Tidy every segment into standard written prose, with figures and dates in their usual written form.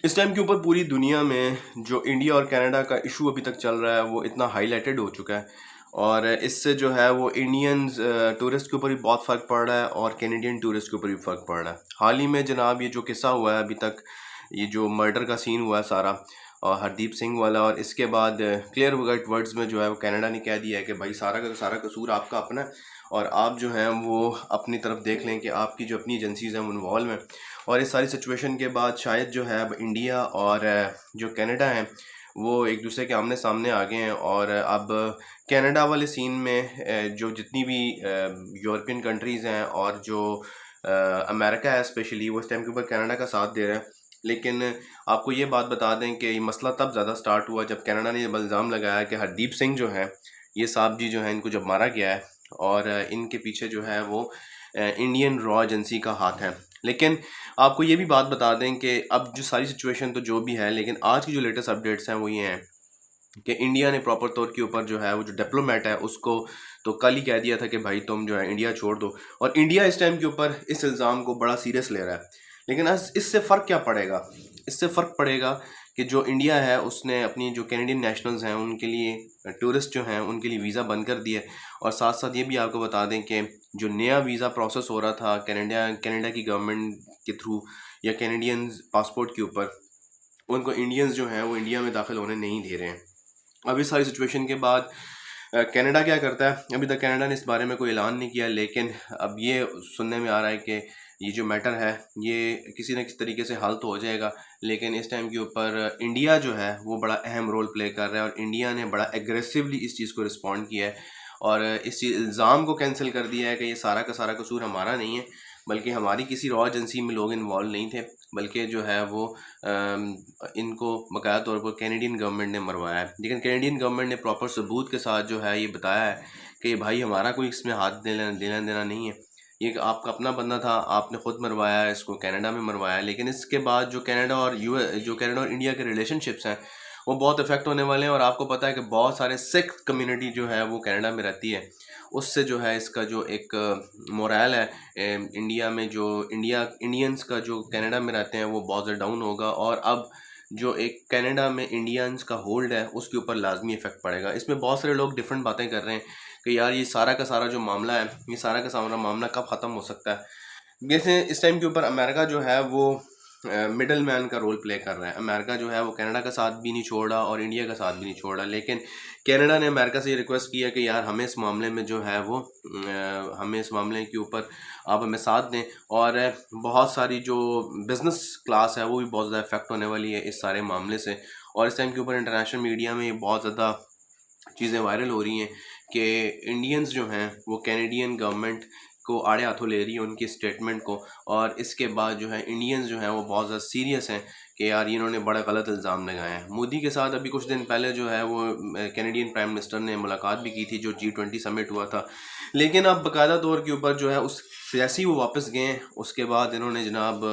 इस टाइम के ऊपर पूरी दुनिया में जो इंडिया और कनाडा का इशू अभी तक चल रहा है वो इतना हाईलाइटेड हो चुका है, और इससे जो है वो इंडियंस टूरिस्ट के ऊपर भी बहुत फ़र्क पड़ रहा है और कैनेडियन टूरिस्ट के ऊपर भी फ़र्क पड़ रहा है। हाल ही में जनाब ये जो किस्सा हुआ है अभी तक, ये जो मर्डर का सीन हुआ है सारा, और हरदीप सिंह वाला, और इसके बाद क्लियर कट वर्ड्स में जो है वो कनाडा ने कह दिया है कि भाई सारा का सारा कसूर आपका अपना है, और आप जो हैं वो अपनी तरफ देख लें कि आपकी जो अपनी एजेंसीज हैं वो इन्वॉल्व हैं। और इस सारी सिचुएशन के बाद शायद जो है अब इंडिया और जो कनाडा है वो एक दूसरे के आमने सामने आ गए हैं, और अब कनाडा वाले सीन में जो जितनी भी यूरोपियन कंट्रीज़ हैं और जो अमेरिका है स्पेशली, वो इस टाइम के ऊपर कनाडा का साथ दे रहा है। लेकिन आपको ये बात बता दें कि ये मसला तब ज़्यादा स्टार्ट हुआ जब कनाडा ने जब इल्ज़ाम लगाया कि हरदीप सिंह जो है, ये साहब जी जो है, इनको जब मारा गया है और इनके पीछे जो है वो इंडियन रॉ एजेंसी का हाथ है। लेकिन आपको ये भी बात बता दें कि अब जो सारी सिचुएशन तो जो भी है, लेकिन आज की जो लेटेस्ट अपडेट्स हैं वो ये हैं कि इंडिया ने प्रॉपर तौर के ऊपर जो है वो जो डिप्लोमेट है उसको तो कल ही कह दिया था कि भाई तुम जो है इंडिया छोड़ दो, और इंडिया इस टाइम के ऊपर इस इल्ज़ाम को बड़ा सीरियस ले रहा है। लेकिन इससे फ़र्क क्या पड़ेगा? इससे फ़र्क पड़ेगा कि जो इंडिया है उसने अपनी जो कैनेडियन नेशनल्स हैं उनके लिए, टूरिस्ट जो हैं उनके लिए वीज़ा बंद कर दिया है। और साथ साथ ये भी आपको बता दें कि जो नया वीज़ा प्रोसेस हो रहा था कनाडा की गवर्नमेंट के थ्रू या कैनेडियन पासपोर्ट के ऊपर, उनको इंडियंस जो हैं वो इंडिया में दाखिल होने नहीं दे रहे हैं। अब इस सारी सिचुएशन के बाद कनाडा क्या करता है? अभी तक कनाडा ने इस बारे में कोई ऐलान नहीं किया, लेकिन अब ये सुनने में आ रहा है कि ये जो मैटर है ये किसी न किसी तरीके से हल तो हो जाएगा। लेकिन इस टाइम के ऊपर इंडिया जो है वो बड़ा अहम रोल प्ले कर रहा है, और इंडिया ने बड़ा एग्रेसिवली इस चीज़ को रिस्पॉन्ड किया है, और इस चीज़ इल्ज़ाम को कैंसिल कर दिया है कि ये सारा का सारा कसूर हमारा नहीं है, बल्कि हमारी किसी रॉ एजेंसी में लोग इन्वॉल्व नहीं थे, बल्कि जो है वो इनको बाकायदा तौर पर कैनेडियन गवर्नमेंट ने मरवाया है। लेकिन कैनेडियन गवर्नमेंट ने प्रॉपर सबूत के साथ जो है ये बताया है कि भाई हमारा कोई इसमें हाथ देना देना नहीं है, ये आपका अपना बंदा था, आपने खुद मरवाया है, इसको कनाडा में मरवाया है। लेकिन इसके बाद जो कनाडा और इंडिया के रिलेशनशिप्स हैं वो बहुत इफेक्ट होने वाले हैं, और आपको पता है कि बहुत सारे सिख कम्युनिटी जो है वो कनाडा में रहती है, उससे जो है इसका जो एक मोरल है इंडिया में, जो इंडियंस का जो कनाडा में रहते हैं वो बहुत ज़्यादा डाउन होगा, और अब जो एक कनाडा में इंडियंस का होल्ड है उसके ऊपर लाजमी इफेक्ट पड़ेगा। इसमें बहुत सारे लोग डिफरेंट बातें कर रहे हैं कि यार ये सारा का सारा जो मामला है, ये सारा का सारा मामला कब ख़त्म हो सकता है। जैसे इस टाइम के ऊपर अमेरिका जो है वो मिडल मैन का रोल प्ले कर रहा है। अमेरिका जो है वो कनाडा का साथ भी नहीं छोड़ रहा और इंडिया का साथ भी नहीं छोड़ रहा, लेकिन कनाडा ने अमेरिका से ये रिक्वेस्ट किया कि यार हमें इस मामले में जो है वो हमें इस मामले के ऊपर आप हमें साथ दें। और बहुत सारी जो बिज़नेस क्लास है वो भी बहुत ज़्यादा इफेक्ट होने वाली है इस सारे मामले से, और इस टाइम के ऊपर इंटरनेशनल मीडिया में बहुत ज़्यादा चीज़ें वायरल हो रही हैं कि इंडियंस जो हैं वो कैनेडियन गवर्नमेंट को आड़े हाथों ले रही है उनकी स्टेटमेंट को, और इसके बाद जो है इंडियंस जो हैं वो बहुत ज़्यादा सीरियस हैं कि यार इन्होंने बड़ा गलत इल्ज़ाम लगाए हैं। मोदी के साथ अभी कुछ दिन पहले जो है वो कैनेडियन प्राइम मिनिस्टर ने मुलाकात भी की थी जो G20 समिट हुआ था, लेकिन अब बाकायदा तौर के ऊपर जो है उस जैसे ही वो वापस गए हैं उसके बाद इन्होंने जनाब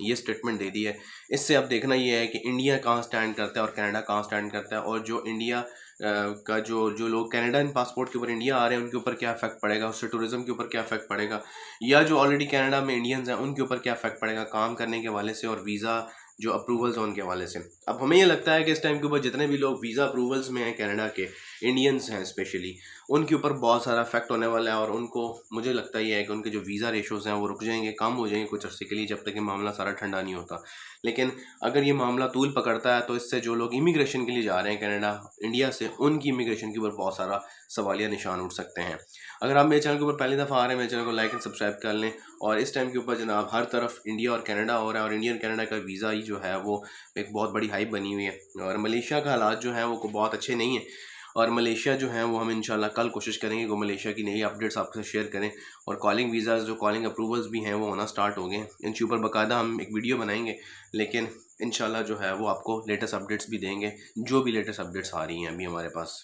ये स्टेटमेंट दे दी है। इससे अब देखना ये है कि इंडिया कहाँ स्टैंड करता है और कनाडा कहाँ स्टैंड करता है, और जो इंडिया का जो लोग कैनेडियन पासपोर्ट के ऊपर इंडिया आ रहे हैं उनके ऊपर क्या इफेक्ट पड़ेगा, उससे टूरिज्म के ऊपर क्या इफेक्ट पड़ेगा, या जो ऑलरेडी कनाडा में इंडियंस हैं उनके ऊपर क्या इफेक्ट पड़ेगा काम करने के हवाले से और वीज़ा जो अप्रूवल्स हैं उनके हवाले से। अब हमें ये लगता है कि इस टाइम के ऊपर जितने भी लोग वीज़ा अप्रूवल्स में हैं कनाडा के, इंडियंस हैं स्पेशली, उनके ऊपर बहुत सारा इफेक्ट होने वाला है, और उनको मुझे लगता ही है कि उनके जो वीज़ा रेशोज़ हैं वो रुक जाएंगे, कम हो जाएंगे कुछ अर्से के लिए जब तक ये मामला सारा ठंडा नहीं होता। लेकिन अगर ये मामला तूल पकड़ता है तो इससे जो लोग इमिग्रेशन के लिए जा रहे हैं कनाडा इंडिया से, उनकी इमिग्रेशन के ऊपर बहुत सारा सवालिया निशान उठ सकते हैं। अगर आप मेरे चैनल के ऊपर पहली दफ़ा आ रहे हैं मेरे चैनल को लाइक एंड सब्सक्राइब कर लें। और इस टाइम के ऊपर जनाब हर तरफ इंडिया और कनाडा हो रहा है, और इंडियन कनाडा का वीज़ा ही जो है वो एक बहुत बड़ी हाइप बनी हुई है, और मलेशिया का हालात जो है वो बहुत अच्छे नहीं है, और मलेशिया जो है वो हम इंशाल्लाह कल कोशिश करेंगे कि मलेशिया की नई अपडेट्स आपके साथ शेयर करें, और कॉलिंग वीज़ाज़ जो कॉलिंग अप्रूवल्स भी हैं वो होना स्टार्ट हो गए हैं। इनके ऊपर बाकायदा हम एक वीडियो बनाएंगे, लेकिन इंशाल्लाह जो है वो आपको लेटेस्ट अपडेट्स भी देंगे, जो भी लेटेस्ट अपडेट्स आ रही हैं अभी हमारे पास।